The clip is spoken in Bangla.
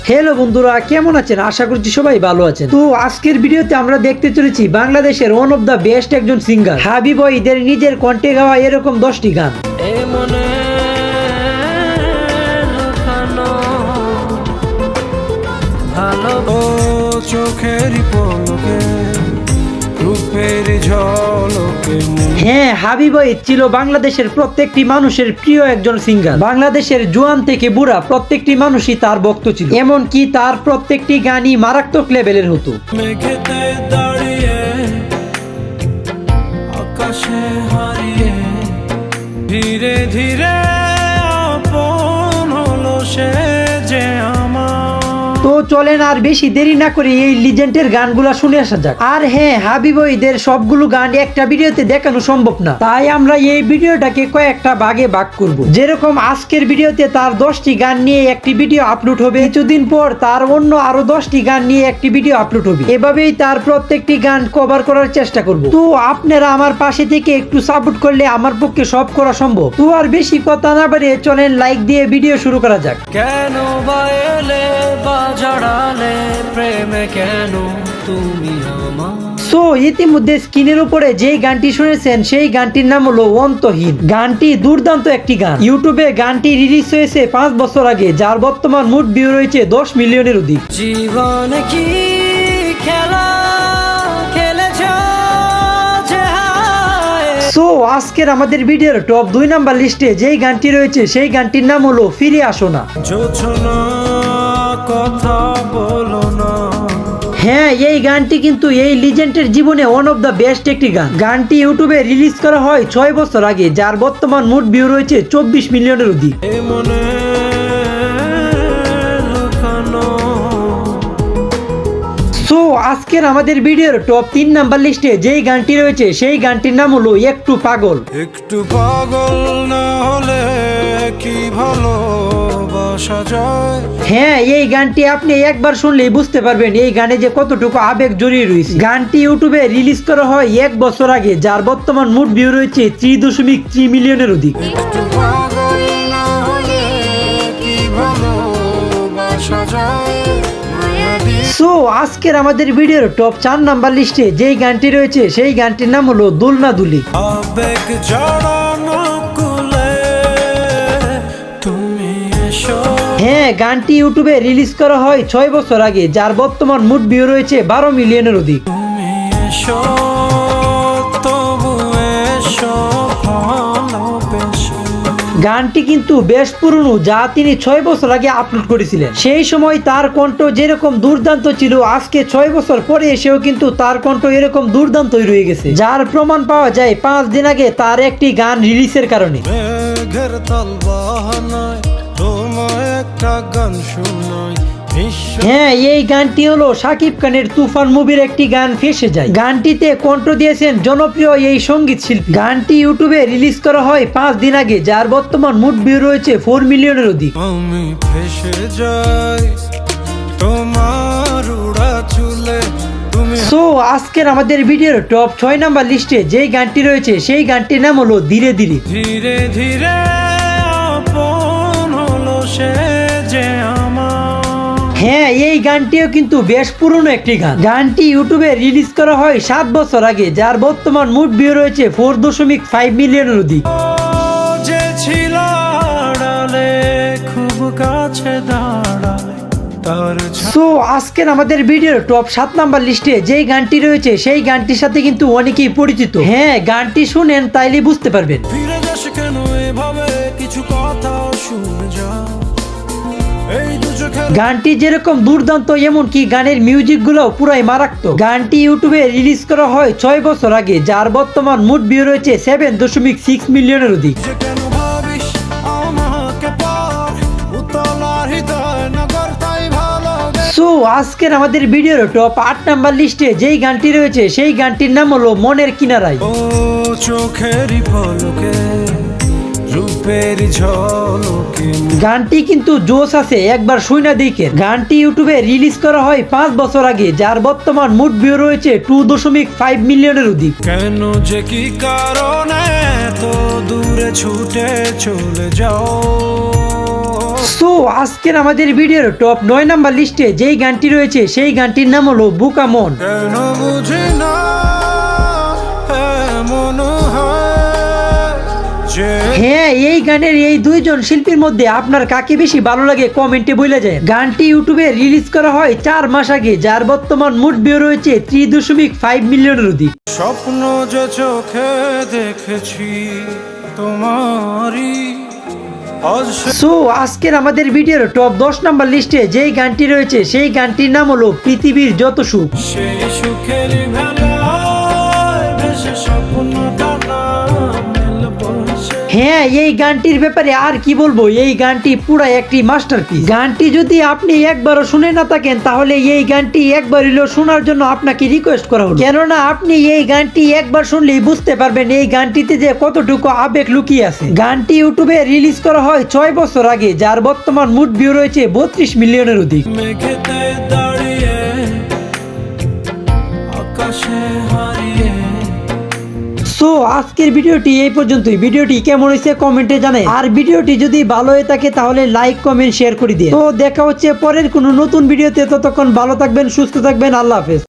হ্যালো বন্ধুরা, কেমন আছেন? আশা করছি সবাই ভালো আছেন। তো আজকের ভিডিওতে আমরা দেখতে চলেছি বাংলাদেশের ওয়ান অফ দ্য বেস্ট একজন সিঙ্গার হাবিব ওয়াহিদের নিজের কণ্ঠে গাওয়া এরকম 10টি গান। হ্যাঁ, হাবিব ওয়াহিদ ছিল বাংলাদেশের প্রত্যেকটি মানুষের প্রিয় একজন সিঙ্গার। বাংলাদেশের জোয়ান থেকে বুড়া প্রত্যেকটি মানুষই তার ভক্ত ছিল, এমনকি তার প্রত্যেকটি গানই মারাত্মক লেভেলের হতো। মেঘেতে দাঁড়িয়ে আকাশে হারিয়ে ধীরে ধীরে আপন হলো সে যে আমার। তো চলেন আর বেশি দেরি না করে এই লিজেন্ডের গানগুলা শুনে আসা যাক। আর হ্যাঁ, হাবিব ওয়াহিদের সবগুলো গান একটা ভিডিওতে দেখানো সম্ভব না, তাই আমরা এই ভিডিওটাকে কয়েকটা ভাগে ভাগ করব। যেরকম আজকের ভিডিওতে তার 10টি গান নিয়ে একটি ভিডিও আপলোড হবে, কিছুদিন পর তার অন্য আরো 10টি গান নিয়ে একটি ভিডিও আপলোড হবে। এভাবেই তার প্রত্যেকটি গান কভার করার চেষ্টা করব। তো আপনারা আমার পাশে থেকে একটু সাপোর্ট করলে আমার পক্ষে সব করা সম্ভব। তো আর বেশি কথা না বাড়িয়ে চলেন লাইক দিয়ে ভিডিও শুরু করা যাক। কেন বাইলে বাজাড়ালে প্রেমে কেন তুমি আমার। সো ইতিমধ্যে স্ক্রিনের উপরে যেই গানটি শুনেছেন সেই গানটির নাম হলো অন্তহীন। গানটি দুর্দান্ত একটি গান। ইউটিউবে গানটি রিলিজ হয়েছে 5 বছর আগে, যার বর্তমান মোট ভিউ রয়েছে 10 মিলিয়নের অধিক। জীবন কি খেলা খেলেছ যে হায়। সো আজকের আমাদের ভিডিওর টপ 2 নাম্বার লিস্টে যেই গানটি রয়েছে সেই গানটির নাম হলো ফিরে আসো না। জোছনা কথা বলো না। হ্যাঁ, এই গানটি কিন্তু এই লিজেন্ডের জীবনে ওয়ান অফ দ্য বেস্ট একটি গান। গানটি ইউটিউবে রিলিজ করা হয় 6 বছর আগে, যার বর্তমান মোট ভিউ রয়েছে 24 মিলিয়নের অধিক। এ মনে লুকানো। সো আজকের আমাদের ভিডিওর টপ 3 নাম্বার লিস্টে যেই গানটি রয়েছে সেই গানটির নাম হলো একটু পাগল। একটু পাগল না হলে কি ভালোবাসা যায়। হ্যাঁ, এই গানটি আপনি একবার শুনলেই বুঝতে পারবেন এই গানে যে কতটুকু আবেগ জড়িয়ে রয়েছে। গানটি ইউটিউবে রিলিজ করা হয় 1 বছর আগে, যার বর্তমান মোট ভিউ রয়েছে 3.3 মিলিয়নের অধিক। একটু পাগল না হলে কি ভালোবাসা যায়। মায়া দিয়ে সো আজকের আমাদের ভিডিওর টপ 4 নাম্বার লিস্টে যেই গানটি রয়েছে সেই গানটির নাম হলো দুলনা দুলি। আবেগ জড়ানো কুলে তুমি এসো। হ্যাঁ, গানটি ইউটিউবে রিলিজ করা হয় 6 বছর আগে, যার বর্তমান মোট ভিউ রয়েছে 12 মিলিয়নের অধিক। তুমি এসো তবু এসো ভালোবেসে। গানটি কিন্তু বেশ পুরনো, যা তিনি 6 বছর আগে আপলোড করেছিলেন। সেই সময় তার কণ্ঠ যেরকম দুর্দান্ত ছিল, আজকে 6 বছর পরে এসেও কিন্তু তার কণ্ঠ এরকম দুর্দান্তই রয়ে গেছে, যার প্রমাণ পাওয়া যায় 5 দিন আগে তার একটি গান রিলিজের কারণে। মেঘের তাল বাহানায় তোমায় একটা গান শোনাই। হ্যাঁ, এই গানটি হলো শাকিব খানের তুফান মুভির একটি গান ফেসে যায়। গানটিতে কণ্ঠ দিয়েছেন জনপ্রিয় এই সঙ্গীত শিল্পী। গানটি ইউটিউবে রিলিজ করা হয় 5 দিন আগে, যার বর্তমান মোট ভিউ রয়েছে 4 মিলিয়নের অধিক। আমি ফেসে যাই তোমার উড়া চুলে তুমি। সো আজকের আমাদের ভিডিওর টপ 6 নাম্বার লিস্টে যেই গানটি রয়েছে সেই গানটির নাম হলো ধীরে ধীরে। ধীরে ধীরে আপন হলো সে যে আমার। হ্যাঁ, এই গানটিও কিন্তু বেশ পুরনো একটি গান। গানটি ইউটিউবে রিলিজ করা হয় 7 বছর আগে, যার বর্তমান মোট ভিউ রয়েছে 4.5 মিলিয়নের অধিক। যে ছিল আড়ালে খুব কাছে দাঁড়ালে তার সো আজকের আমাদের ভিডিওর টপ 7 নাম্বার লিস্টে যেই গানটি রয়েছে সেই গানটির সাথে কিন্তু অনেকেই পরিচিত। হ্যাঁ, গানটি শুনেন তাইলে বুঝতে পারবেন। ফিরে যাস কেন এভাবে কিছু কথা শুনে যা। এই দু চোখের গানটি যেরকম দুর্দান্ত, এমনকি গানের মিউজিক গুলো পুরাই মারাত্মক। গানটি ইউটিউবে রিলিজ করা হয় 6 বছর আগে, যার বর্তমান মোট ভিউ রয়েছে 7.6 মিলিয়নের অধিক। যে কেন ভাবিস আমাকে পার উতলার হৃদয় নগর তাই ভালোবেসে। সো আজকের আমাদের ভিডিওর টপ 8 নাম্বার লিস্টে যেই গানটি রয়েছে সেই গানটির নাম হলো মনের কিনারায়। ও চোখেরই পলকে রূপের ঝলকে। গানটি কিন্তু জোশ আছে, একবার শুনে দেখেন। গানটি ইউটিউবে রিলিজ করা হয় 5 বছর আগে, যার বর্তমান মোট ভিউ রয়েছে 2.5 মিলিয়নের অধিক। কেন যে কি কারণে তো দূরে ছুটে চলে যাও। সো আজকের আমাদের ভিডিওর টপ 9 নাম্বার লিস্টে যেই গানটি রয়েছে সেই গানটির নাম হলো বুকা মন। কেন বুঝি না এমন হয় যে হ্যাঁ, এই গানের এই দুইজন শিল্পীর মধ্যে আপনার কাকে বেশি ভালো লাগে কমেন্টে বলে যায়। গানটি ইউটিউবে রিলিজ করা হয় 4 মাস আগে, যার বর্তমান মোট ভিউ রয়েছে 3.5 মিলিয়নের অধিক। স্বপ্ন যে চোখে দেখেছি তোমারই আজ সো আজকের আমাদের ভিডিওর টপ 10 নাম্বার লিস্টে যেই গানটি রয়েছে সেই গানটির নাম হলো পৃথিবীর যত সুখ। সেই সুখের ভেলায় ভেসে স্বপ্নটা না মেলবো সে। হ্যাঁ, এই গানটির ব্যাপারে আর কি বলবো, এই গানটি পুরো একটি মাস্টারপিস। গানটি যদি আপনি একবারও শুনে না থাকেন তাহলে এই গানটি একবার হলেও শোনার জন্য আপনাকে রিকোয়েস্ট করা হলো, কেননা আপনি এই গানটি একবার শুনলেই বুঝতে পারবেন এই গানটিতে যে কতটুকু আবেগ লুকিয়ে আছে। গানটি ইউটিউবে রিলিজ করা হয় 6 বছর আগে, যার বর্তমান মোট ভিউ রয়েছে 32 মিলিয়নের অধিক। মেঘেতে দাঁড়িয়ে আকাশে হারিয়ে সো আজকের ভিডিওটি এই পর্যন্তই। ভিডিওটি কেমন হয়েছে কমেন্টে জানাই, আর ভিডিওটি যদি ভালো হয়ে থাকে তাহলে লাইক কমেন্ট শেয়ার করে দিয়ে। তো দেখা হচ্ছে পরের কোনো নতুন ভিডিওতে, ততক্ষণ ভালো থাকবেন, সুস্থ থাকবেন, আল্লাহ হাফেজ।